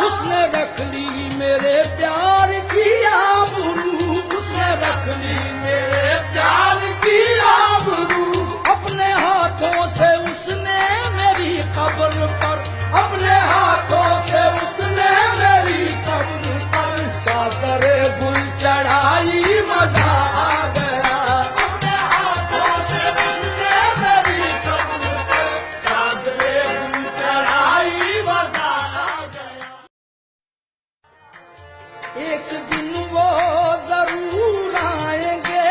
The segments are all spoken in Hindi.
उसने रख ली मेरे प्यार की आबरू, उसने रख ली मेरे प्यार की आबरू। अपने हाथों से उसने मेरी कब्र पर, अपने हाथों से उसने मेरी कब्र पर चादरे गुल चढ़ाई, मजा आ गया। अपने हाथों से उसने मेरी कब्र पर चादरे गुल चढ़ाई, मजा आ गया। एक दिन वो जरूर आएंगे,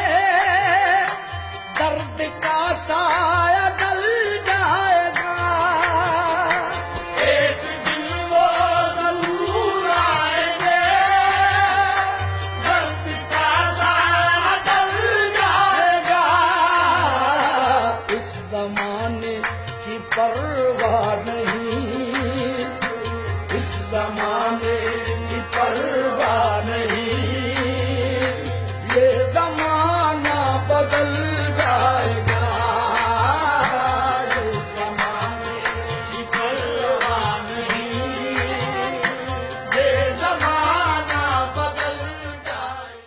दर्द का साया डल जाएगा। एक दिन वो जरूर आएंगे, दर्द का साया डल जाएगा। इस जमाने की परवाह नहीं, इस जमाने की परवाह नहीं, ये जमाना बदल जाएगा। ये जमाने की परवाह नहीं, ये जमाना बदल जाएगा।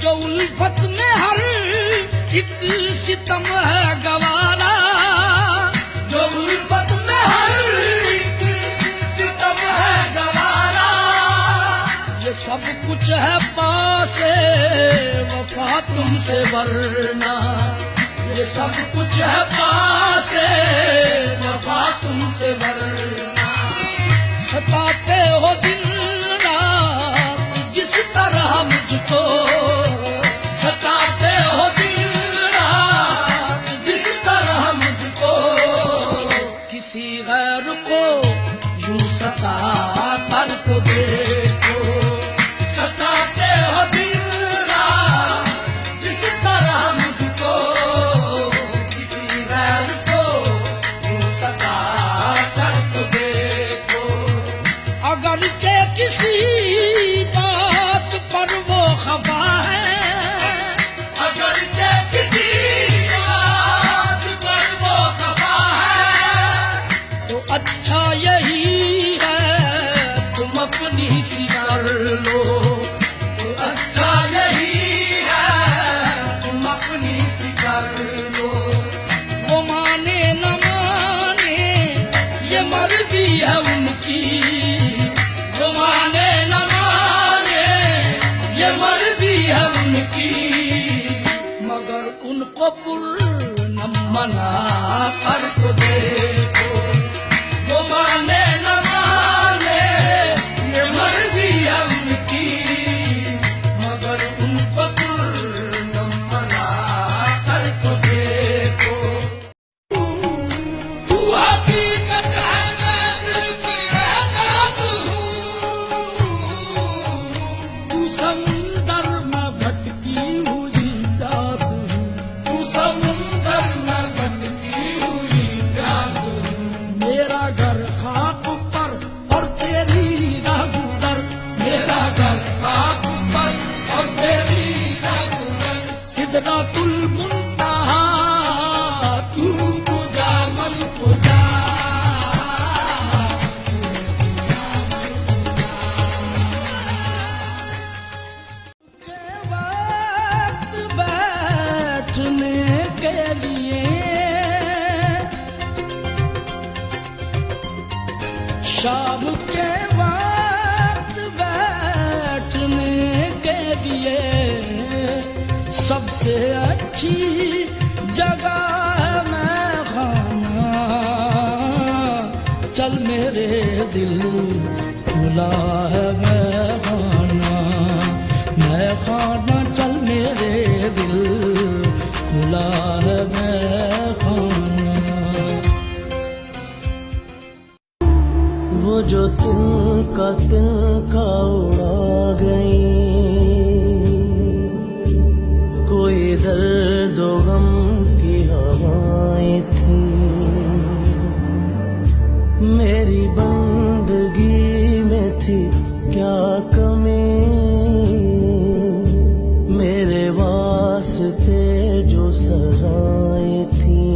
जो उल्फत में हर एक सितम है गवारा, जो उल्फत में हर एक सितम है गवारा, ये सब कुछ है पासे वफा तुमसे वरना, ये सब कुछ है पासे वफा तुमसे वरना। सताते हो दिन रात जिस तरह मुझको, सताते हो दिन रात जिस तरह मुझको, किसी गैर को यूं सता कर तो देखो। सताते हो दिन रात जिस तरह मुझको, किसी गैर को यूं सता कर तो देखो। अगरचे किसी बात पर वो खफा है, अगरचे किसी बात पर वो खफा है, तो अच्छा यही है तुम अपनी सी कर लो। तो अच्छा यही है तुम अपनी सी कर लो। वो माने न माने ये मर्जी है उनकी, वो माने न माने ये मर्जी है उनकी, मगर उनको पूर्ण मना कर तो देखो। वो माने न माने ये मर्जी है उनकी, मगर उनको पूर्ण मना कर तो देखो। तू हकीकत है मैं दिल की एहसास हूँ, तू समुंदर में भटकी हुई प्यास हूँ, तू समुंदर में भटकी हुई प्यास हूँ। मेरा घर खाक पर और तेरी राह गुजर, मेरा घर खाक पर और तेरी राह गुजर। सिदरातुल मुंतहा तू पूजा मन पूजा, के वक्त बैठने के लिए शाम के वक्त बैठने के लिए सबसे अच्छी जगह है मैं खाना। चल मेरे दिल खुला है मैं खाना, चल मेरे दिल खुला है मैं खाना। वो जो तिनका उड़ा गई, कोई दर्द व गम की हवाएं थी। मेरी बंदगी में थी क्या कमी, मेरे वास्ते जो सजाएं थी।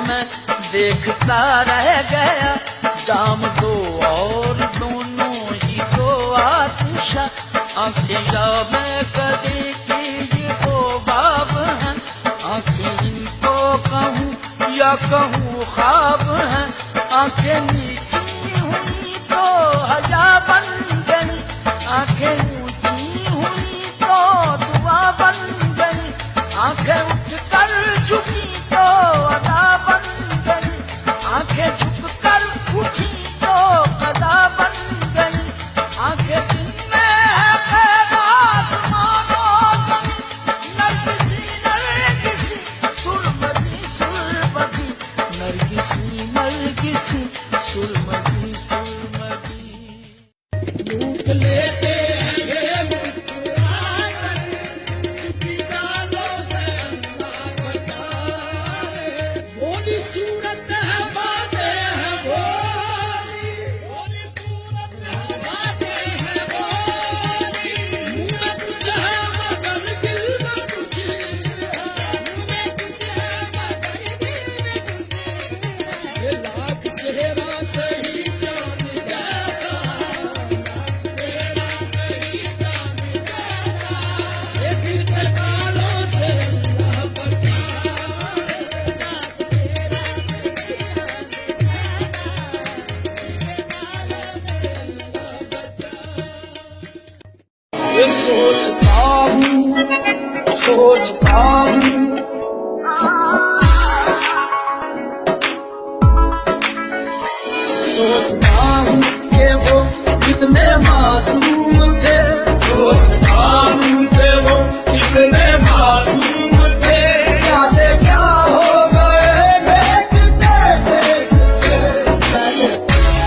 मैं देखता रह गया, जाम दो और दोनों ही तो आतिशा, आंखें में कदी की ये दो बाब हैं, आंखें इनको कहूँ या कहूँ ख्वाब हैं, आंखें नीची हुई तो हया बन गई, आंखें ऊंची हुई तो दुआ बन गई, आंखें उठकर झुकी तो अदा बन गई, आंखें झुककर उठी तो कदा बन गई, आंखें जिनमें है खैर आसमानों ज़मीन, नरगिसी नरगिसी सुरमदी सुरमदी, नरगिसी नरगिसी सुरमदी सुरमदी। लूट लेते हैं ये मुस्कुराकर, उनकी जालों से अल्लाह बचाए। भोली सूरत है बातें हैं भोली, भोली सूरत है बातें हैं भोली, मुँह में कुछ है मगर दिल में कुछ है, मुँह में कुछ है मगर दिल में कुछ है। ये लाख चेहरा सही जान जैसा, चेहरा सही जान जैसा, ये दिल के तालों से अल्लाह बचाए। ये सोचता हूँ सोचता हूँ, सोचता हूँ कि वो कितने मासूम थे, सोचता हूँ कि वो कितने मासूम थे, क्या से क्या हो गए देखते देखते। मैंने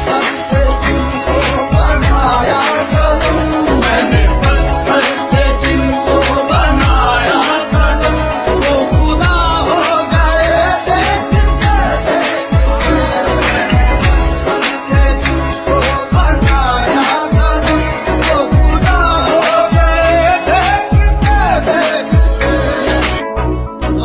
सबसे जिनको बनाया सनम, मैंने पत्थर से जिनको बनाया सनम, वो खुदा हो गए देखते देखते। से जिनको बनाया सनम, वो खुदा हो गए देखते देखते।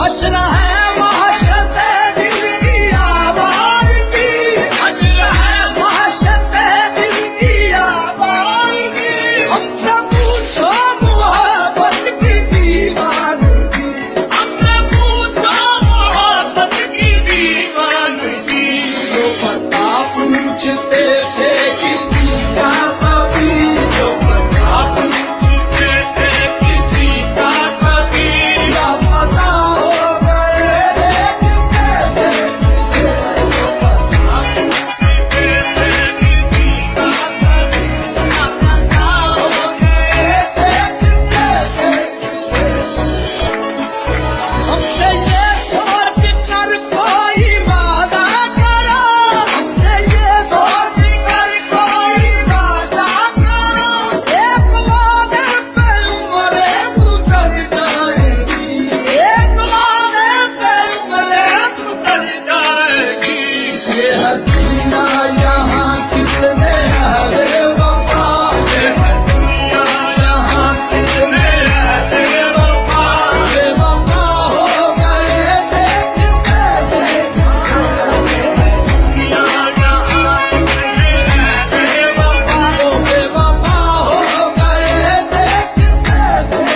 हश्र है वहशत दिल की आवाज़ की, हश्र है वहशत दिल की आवाज़ की, हमसे पूछो मोहब्बत की दीवानगी, हमसे पूछो मोहब्बत की दीवानगी। जो पता पूछते थे किसी का कभी, जो पता पूछते थे किसी का कभी, क्या पता हो गए देखते देखते। जो पता पूछते थे किसी का कभी, क्या पता हो गए देखते देखते। हमसे ये सोच कर कोई वादा करो, हमसे ये सोच कर कोई वादा करो, एक वादे पे उम्रें गुजर जाएगी, एक वादे पे उम्रें गुजर जाएगी। ये हसीना यहाँ कितने है वफा, ये हसीना यहाँ कितने है वफा, ये वफा हो गए देखते देखते। यहाँ कितने है वफा, वो बेवफा हो गए देखते देखते।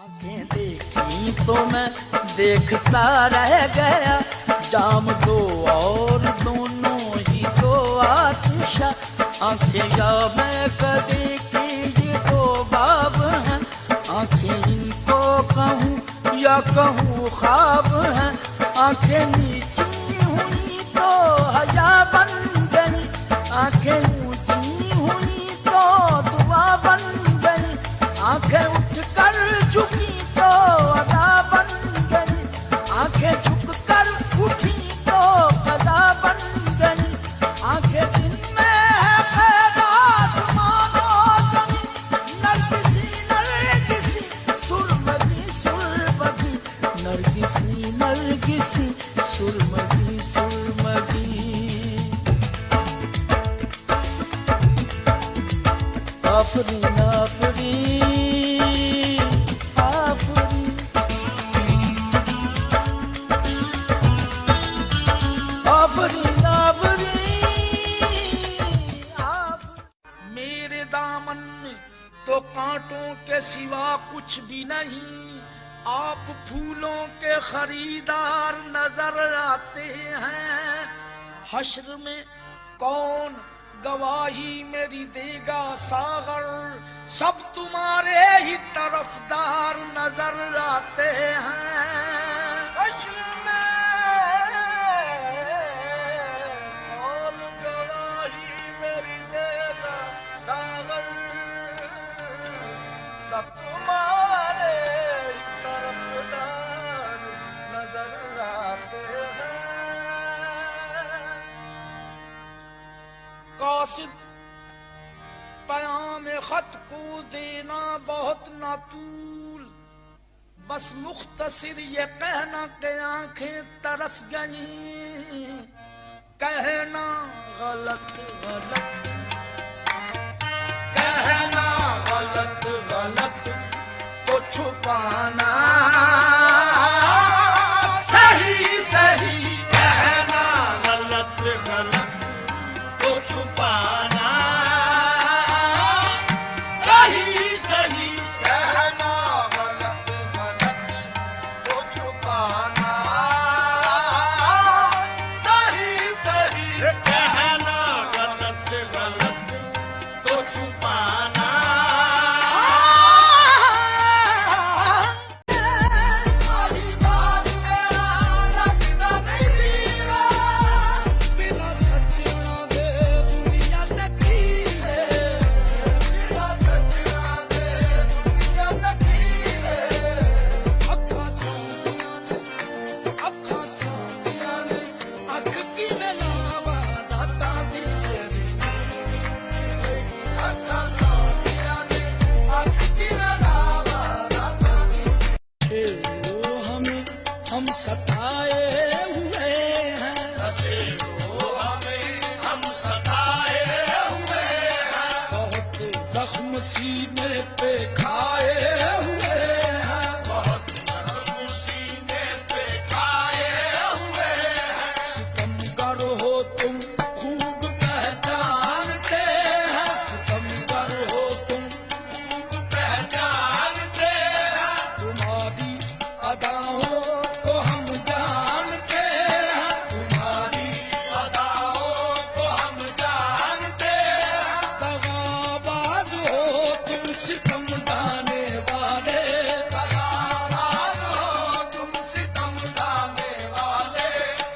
आंखें देखी तो मैं देखता रह गया, जाम दो और दोनों ही तो आतिशा, आंखें में कदी की ये दो बाब हैं, आंखें इनको कहूँ या कहूँ ख्वाब हैं, आंखें नीची हुई तो हया बन गई, आंखें ऊंची हुई तो दुआ बन गई, आंखें उठकर झुकी तो अदा बन गई, आंखें झुककर उठी तो कदा बन गई, आंखें जिनमें है खैर आसमानों ज़मीन, नरगिसी नरगिसी सुरमदी सुरमदी, नरगिसी नरगिसी सुरमदी सुरमदी। आफरीन आफरीन आफरीन। कांटों के सिवा कुछ भी नहीं, आप फूलों के खरीदार नजर आते हैं। हश्र में कौन गवाही मेरी देगा सागर, सब तुम्हारे ही तरफदार नजर आते हैं। हश्र में कौन गवाही मेरी देगा सागर, सब तुम्हारे ही तरफदार नजर आते हैं। कासिद पयाम खत को देना बहुत नातूल, बस मुख्तसिर ये कहना कि आंखें तरस गई। कहना गलत गलत, कहना गलत गलत तो छुपाना सही सही, कहना गलत गलत तो छुपाना सही सही, कहना गलत गलत तो छुपाना सही सही, कहना गलत गलत तो छुपाना। हम सताए हुए हैं, हम सताए हुए हैं, बहुत जख्म सीने पे खाए हुए हैं, बहुत जख्म सीने पे खाए हुए हैं। सितमगर हो तुम खूब पहचानते हैं, सितमगर हो तुम खूब पहचानते हैं। तुम्हारी अदाओं सितम डाने वाले, तुम सितम डाने वाले,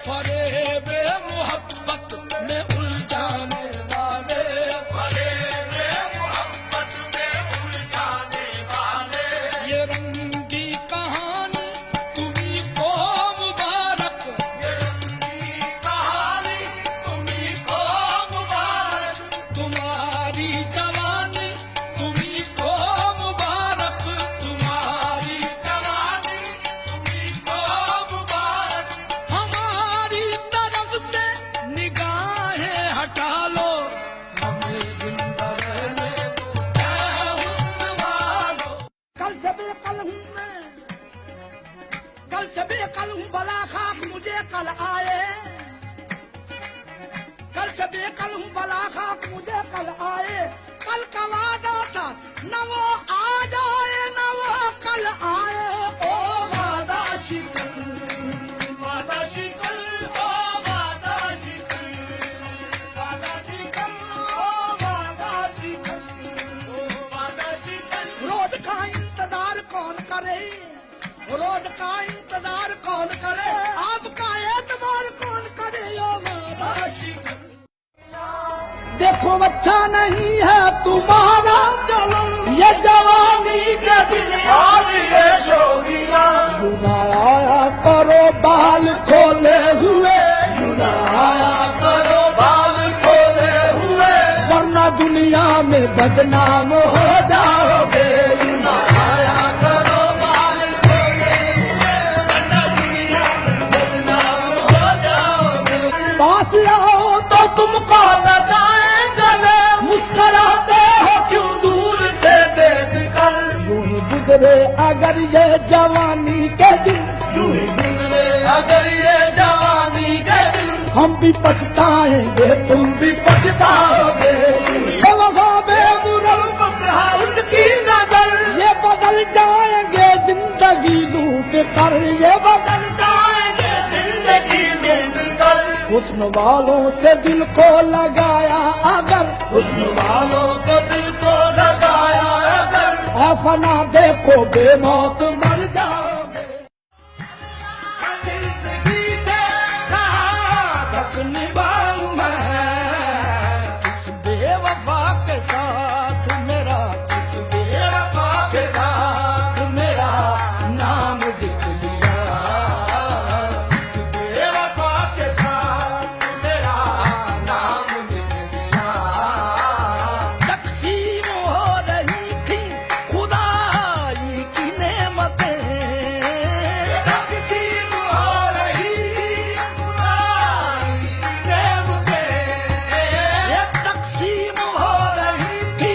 फरेबे मोहब्बत में उलझाने वाले, फरेबे मोहब्बत में उलझाने वाले। ये रंगी कहानी तुम्ही को मुबारक, ये रंगी कहानी तुम्ही को मुबारक, तुम्हारी जवानी तुम्ही को मुबारक, तुम्हारी जवानी तुम्ही को मुबारक। हमारी तरफ से निगाहें हटा लो, हमें जिंदा रहने दो ऐ हुस्न वालो। कल से बेकल हूँ मैं, कल से बेकल हूँ, बला खाक मुझे कल आए। कल से बेकल हूँ, बला खाक मुझे कल आए। कल का वादा था न वो आ जाए न वो कल आए। ओ वादा शिकल, वादा शिकल, ओ वादा शिकल, वादा शिकल, ओ वादा शिकल, ओ वादा शिकल। रोज का इंतजार कौन करे, रोज का इंतजार कौन करे, आपका एतबार कौन करे। ओ वादा शिकल। देखो अच्छा नहीं है तुम्हारा जलम, ये जवानी के दिल और ये शोगिया। जुनाया करो बाल खोले हुए, जुनाया करो बाल खोले हुए, वरना दुनिया में बदनाम हो जाओगे। जुनाया करो बाल खोले हुए, वरना दुनिया में बदनाम हो जाओगे। पास आओ तो तुमको लगाए गले, मुस्कुराते हो क्यों दूर से देख कर। यूं ही गुजरे अगर ये जवानी के दिन, यूं ही गुजरे अगर ये जवानी के दिन, हम भी पछताएंगे तुम भी पछताओगे। उनकी ना जिंदगी लूट कर ये बदल जाएंगे जिंदगी लूट कर। हुस्न वालों से दिल को लगाया अगर, हुस्न वालों को दिल को लगाया अगर, फना देखो बेमौत मर जाओगे। जिंदगी से कहाँ तक निभाऊं मैं इस बेवफा के साथ मेरा, जिस बेवफा के साथ मेरा नाम लिख लिया, जिस बेवफा के साथ मेरा नाम लिख लिया। तकसीम हो रही थी खुदाई की नेमतें, तकसीम हो रही थी खुदाई की नेमतें, तकसीम हो रही थी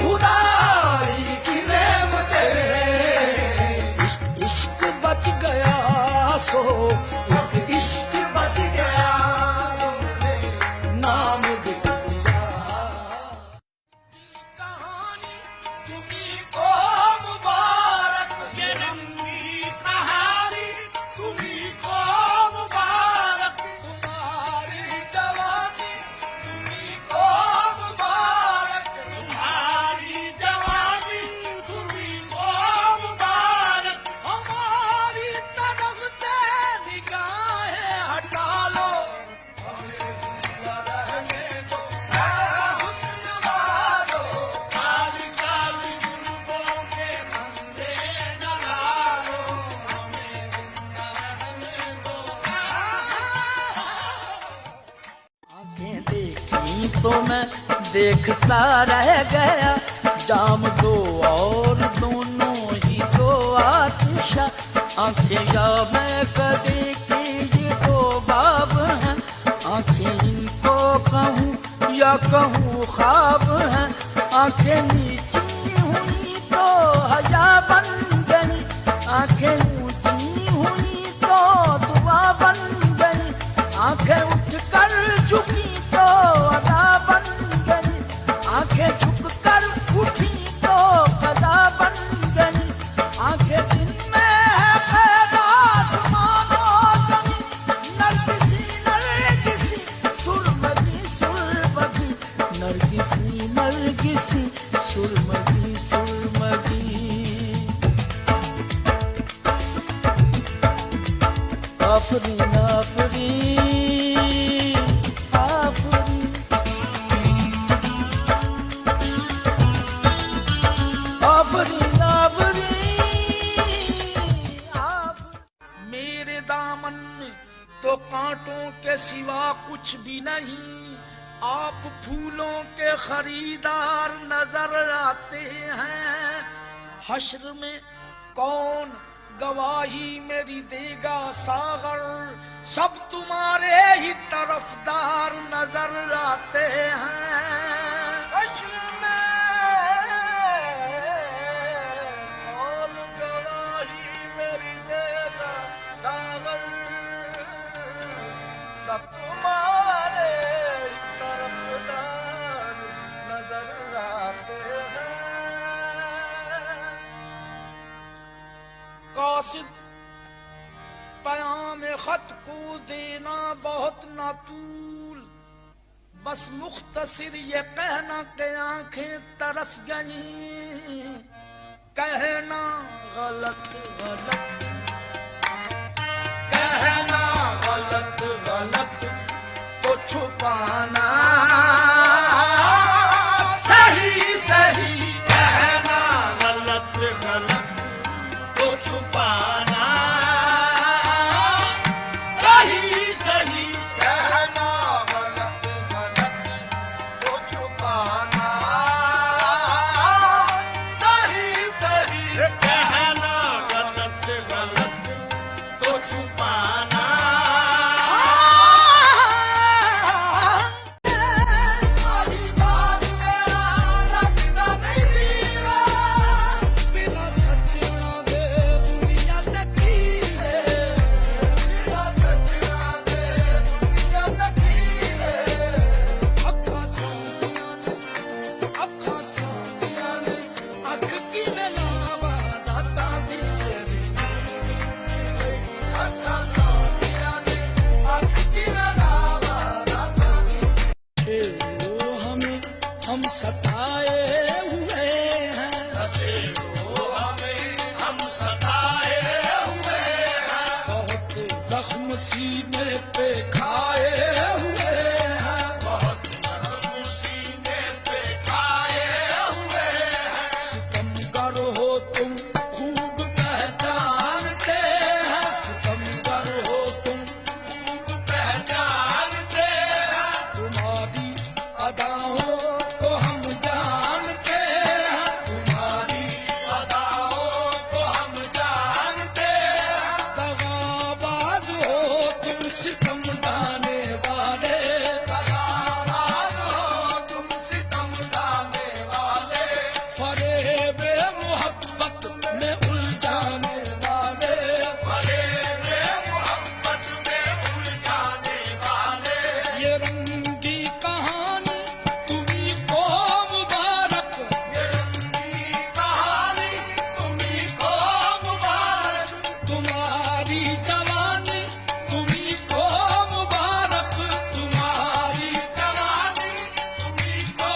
खुदाई की नेमतें। इश्क बच गया सो इश्क बच गया, तुमने नाम लिख दिया। कहानी तुम्हीं को मुबारक, ये लंबी कहानी तुम्हीं को मुबारक, तुम्हारी जवानी तुम्हीं को मुबारक, तुम्हारी जवानी तुम्हीं को मुबारक। हमारी तरफ से निगाहें हटा लो, हमें जिंदा रहने दो ऐ हुस्न वालो, काली काली जुल्फों के फंदे न डालो, हमें जिंदा रहने दो। आंखें देखी तो मैं देखता रह गया, जाम दो और दोनों ही दो आतिशा, आंखें या मैं कदे की ये दो बाब हैं, आंखें इनको कहूँ या कहूँ ख्वाब हैं, आंखें नीची हुई तो हया बन गई, आंखें ऊंची हुई तो दुआ बन गई, आंखें उठकर झुकी तो अदा बन गई, आंखें झुककर उठी तो कदा बन गई, आंखें जिनमें है खैर आसमान और ज़मीन, नरगिसी नरगिसी सुरमगी सुरमगी, नरगिसी नरगिसी सुरमगी सुरमगी। आफरीन आफरीन आफरीन आफरीन आफरीन। मेरे दामन में तो कांटों के सिवा कुछ भी नहीं, आप फूलों के खरीदार नजर आते हैं। हश्र में कौन गवाही मेरी देगा सागर, सब तुम्हारे ही तरफदार नजर आते हैं। हश्र में कौन गवाही मेरी देगा सागर, सब तुम्हारे ही तरफदार नजर आते हैं। कासिद पयाम खत को देना बहुत नातूल, बस मुख्तसिर ये कहना कि आंखें तरस गई, कहना गलत गलत, कहना गलत गलत तो छुपाना सही सही, कहना गलत गलत तो छुपाना सही सही, कहना गलत गलत तो छुपाना सही सही, कहना गलत गलत खाए हुए हैं, बहुत सीने पे खाए हुए हैं। सितमगर हो तुम खूब पहचानते हैं, सितमगर हो तुम खूब पहचानते हैं। तुम्हारी अदाओं को हम जानते हैं, तुम्हारी अदाओं को हम जानते हैं। दगाबाज हो तुम सितम ढाने वाले, दगाबाज हो तुम सितम ढाने वाले। फरेब मोहब्बत में उलझाने वाले, फरेब मोहब्बत में उलझाने वाले। ये रंगी कहानी तुम्ही को मुबारक, ये रंगी कहानी तुम्ही को मुबारक। तुम्हारी जवानी तुम्ही को मुबारक, तुम्हारी जवानी तुम्ही को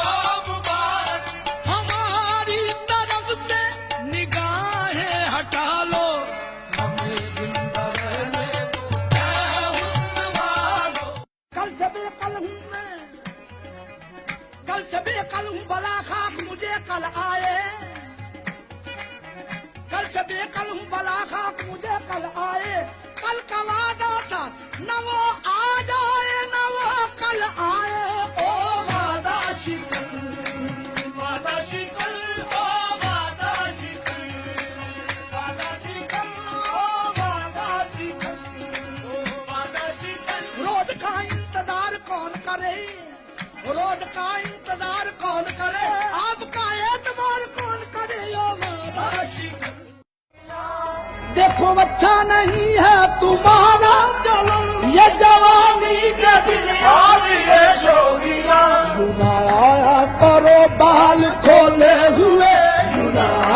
मुबारक। हमारी तरफ से निगाहें हटा लो, हमें जिंदा रहने दो ऐ हुस्न वालो। कल से बेकल हूँ मैं, कल से बेकल हूँ बला खाक मुझे कल आए, कल से बेकल हूँ बला खाक मुझे कल आए। कल का वादा था न वो आ जाए न वो कल आए। ओ वादा शिकल, वादा शिकल, ओ वादा शिकल, वादा शिकल, ओ वादा शिकल, ओ वादा शिकल। रोज का इंतजार कौन करे, रोज का इंतजार कौन करे, आपका एतबार कौन करे। ओ वादा शिकल। देखो अच्छा नहीं है तुम्हारा जलन, ये जवानी के दिन और ये शोगिया सुनाया करो बाल खोले हुए,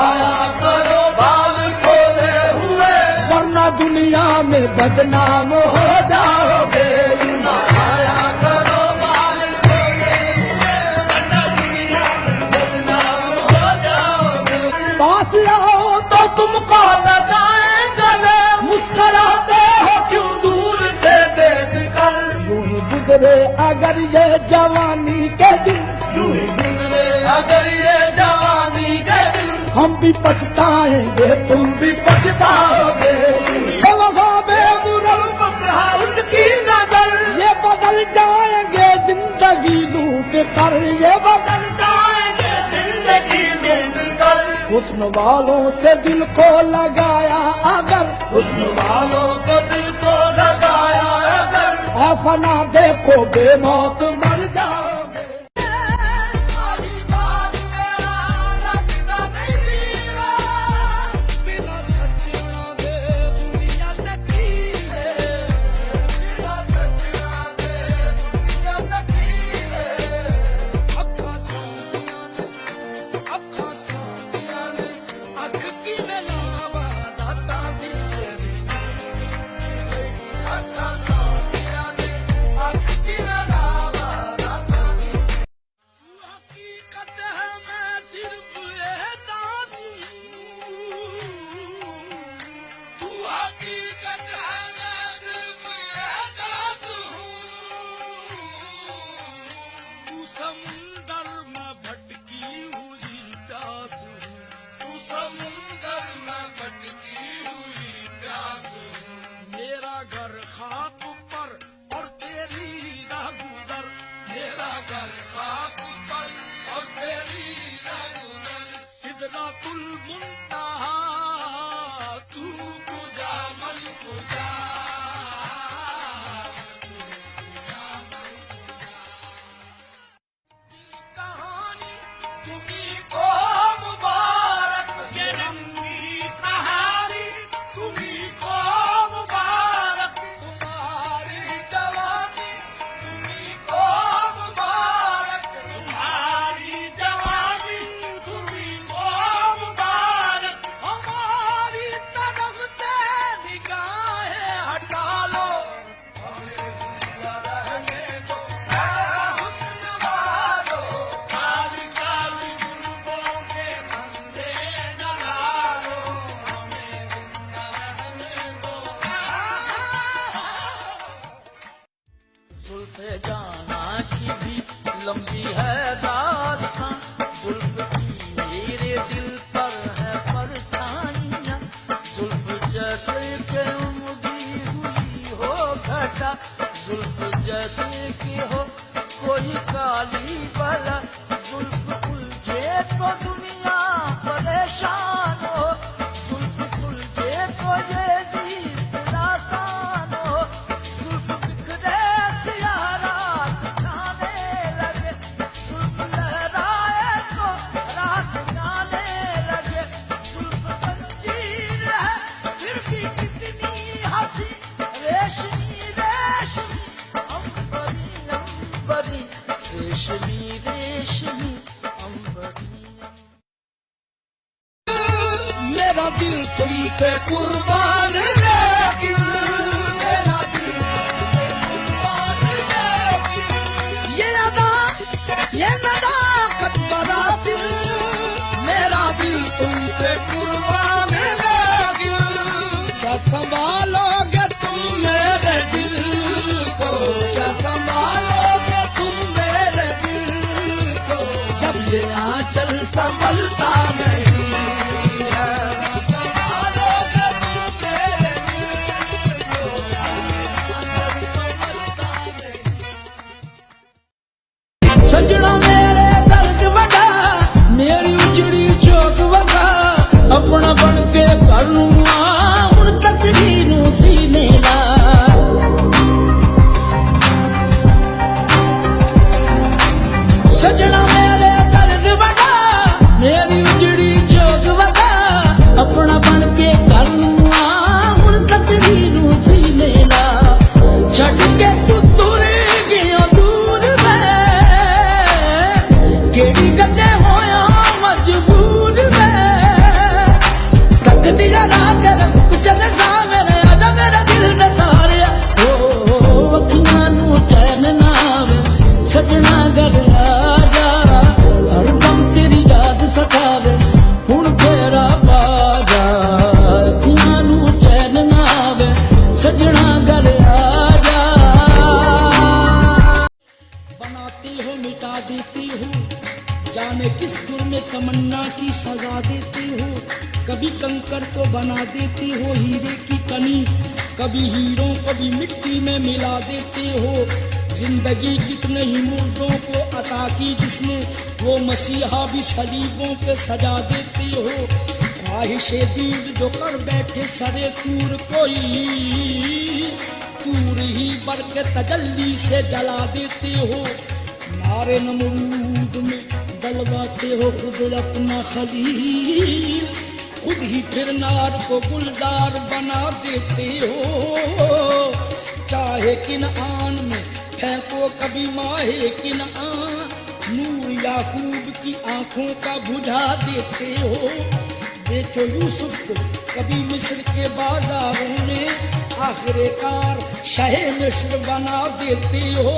आया करो बाल खोले हुए। वरना दुनिया में बदनाम हो जाओगे। आया करो बाल खोले हुए। वरना दुनिया में बदनाम हो जाओगे। पास आओ तो तुमको लगाए गले, मुस्कुराते हो क्यों दूर से देख कर। यूं ही गुजरे अगर ये जवानी के दिन, यूं ही गुजरे अगर ये जवानी के दिन। हम भी पछताएंगे तुम भी पछताओगे। बेवफा बेमुरब्बत है उनकी नजर, ये बदल जाएंगे जिंदगी लूट कर, ये बदल जाएंगे जिंदगी लूट कर। हुस्न वालों से दिल को लगाया अगर, हुस्न वालों को दिल को लगाया अगर। ऐ फना देखो बेमौत मर जाओगे। बिना सजना दे दुनिया नकीले, अखा सोनिया ने, अखा सोनिया ने, अख की नलावा दाता दी तेरी। अखा सोनिया ने, अख की नलावा दाता जुल्फ़े जाना की भी लंबी है दास्तां, जुल्फ़ की मेरे दिल पर है परछाइयां, जुल्फ़ जैसे के उमड़ी हुई हो घटा, जुल्फ़ जैसे कि हो कोई काली बला, जुल्फ़ उलझे तो दुनिया परेशान हो, जुल्फ़ सुलझे तो ये दीद आसान हो, जुल्फ़ बिखरे सियाह रात छाने लगे, जुल्फ़ लहराए तो रात गाने लगे, जुल्फ़ तंजीर है फिर भी कितनी हंसी, रेशमी रेशमी अंबरी अंबरी, रेशमी रेशमी अंबरी। मेरा दिल तुम पे कुर्बान लेकिन मेरा दिल कुर्बान लेकिन ये नदाकत बड़ा दिल, मेरा दिल तुम पे कुर्बान लेकिन क्या संभालोगे तुम मेरे दिल को, क्या संभालोगे तुम मेरे दिल को, जब ये आंचल संभलता नहीं सजना मेरे दर्द बड़ा, मेरी उजड़ी चौक वगा, अपना बन के करूँगा उन तकदीरों सीने ला। सजना मेरे दर्द बड़ा, मेरी उजड़ी चौक वगा, अपना बन के करूँगा उन तकदीरों सीने ला। छड़ के तू दूर गया दूर केड़ी गल्ले होया मजबूर में, तक दिया रात चले जा मेरे आजा मेरा दिल न तारिया, ओ अखियां नू चैन ना आवे सजना घर आजा, हर दम तेरी याद सतावे हुण तेरा बाजा, अखियां नू चैन ना आवे सजना घर आजा। बनाती हो मिटा देती हो, जाने किस जुर्म तमन्ना की सजा देती हो, कभी कंकर को बना देती हो हीरे की कनी, कभी हीरों कभी मिट्टी में मिला देते हो। जिंदगी कितने ही मुर्दों को अता की जिसने, वो मसीहा भी सलीबों पे सजा देते हो। ख्वाहिशे दीद जो कर बैठे सरे तूर कोई, तूर ही बर के तजल्ली से जला देते हो। नारे नमरूद में डलवाते हो खुद अपना खलील, खुद ही फिर नार को गुलजार बना देते हो। चाहे किनआन में फेंको कभी माहे किनआन, नूर याकूब की आंखों का बुझा देते हो। बेचो यूसुफ को कभी मिस्र के बाजारों में, आखिरकार शहे मिस्र बना देते हो।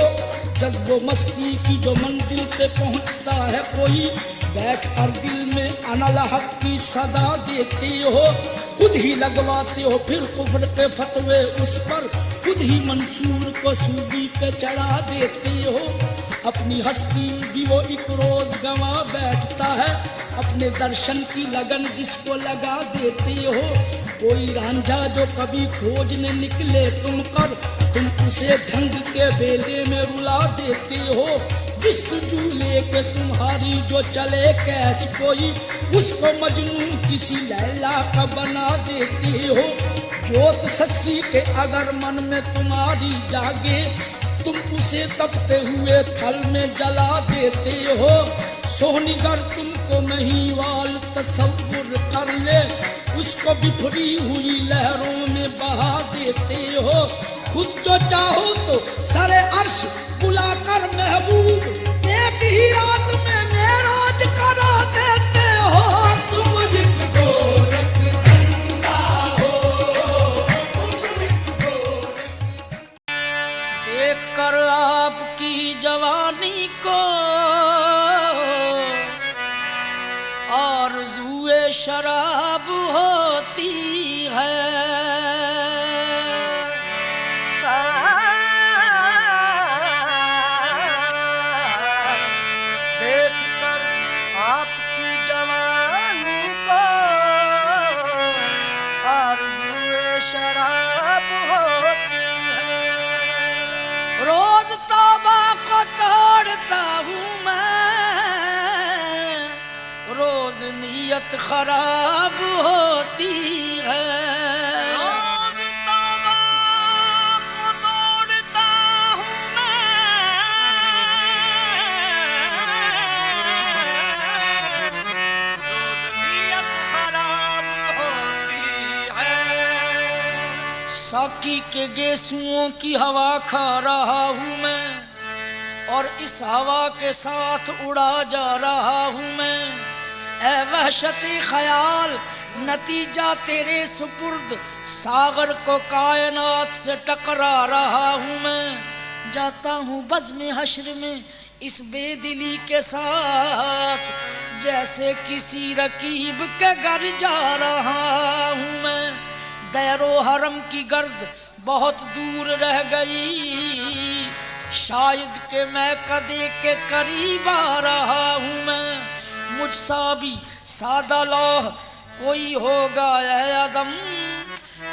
जज्बो मस्ती की जो मंजिल पे पहुंचता है कोई, बैठ कर दिल में अनलहक की सदा देते हो। खुद ही लगवाते हो फिर कुफ्र के फतवे उस पर, खुद ही मंसूर को सूबी पे चढ़ा देते हो। अपनी हस्ती भी वो एक रोज गंवा बैठता है, अपने दर्शन की लगन जिसको लगा देते हो। कोई रांझा जो कभी खोजने निकले तुम पर, तुम उसे ढंग के बेले में रुला देते हो। जुस्तजू लेके तुम्हारी जो चले कैस कोई, उसको मजनू किसी लैला का बना देते हो। जोत सस्सी के अगर मन में तुम्हारी जागे, तुम उसे तपते हुए थल में जला देते हो। सोहनीगर तुमको महिवाल तसव्वुर कर ले, उसको बिखरी हुई लहरों में बहा देते हो। खुद जो चाहो तो सरे अर्श बुलाकर महबूब, एक ही रात में मेराज करा देते हो। तुम जिनको देख कर आपकी जवानी को आरज़ुए शराब होती है। नीयत खराब होती है। रोज तौबा को दौड़ता हूँ मैं, रोज नीयत खराब होती है। साकी के गेसुओं की हवा खा रहा हूँ मैं, और इस हवा के साथ उड़ा जा रहा हूँ मैं। ऐ वहशती ख्याल, नतीजा तेरे सुपुर्द, सागर को कायनात से टकरा रहा हूँ मैं। जाता हूँ बज़्म हश्र में इस बेदिली के साथ, जैसे किसी रकीब के घर जा रहा हूँ मैं। दैरो हरम की गर्द बहुत दूर रह गई, शायद के मैं कदे के करीब आ रहा हूँ मैं। मुझसा भी सादा लौह कोई होगा ऐ आदम,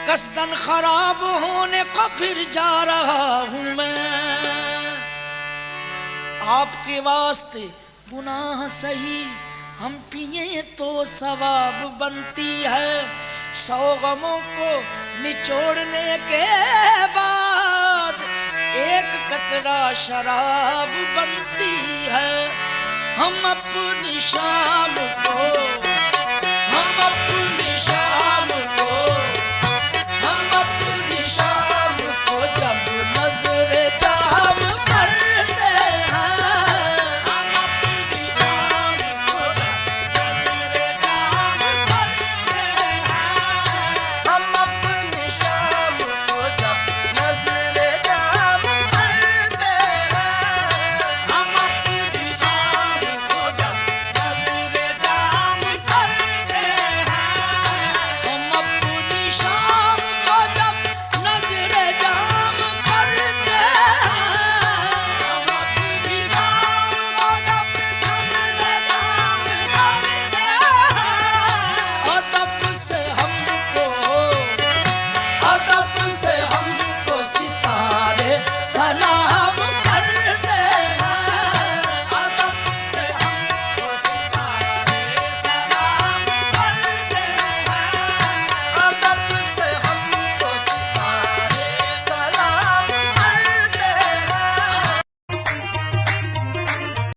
कसदन खराब होने को फिर जा रहा हूँ मैं। आपके वास्ते गुनाह सही हम पिए तो सवाब बनती है, 100 गमों को निचोड़ने के बाद एक कतरा शराब बनती है। हम अपनी शाम को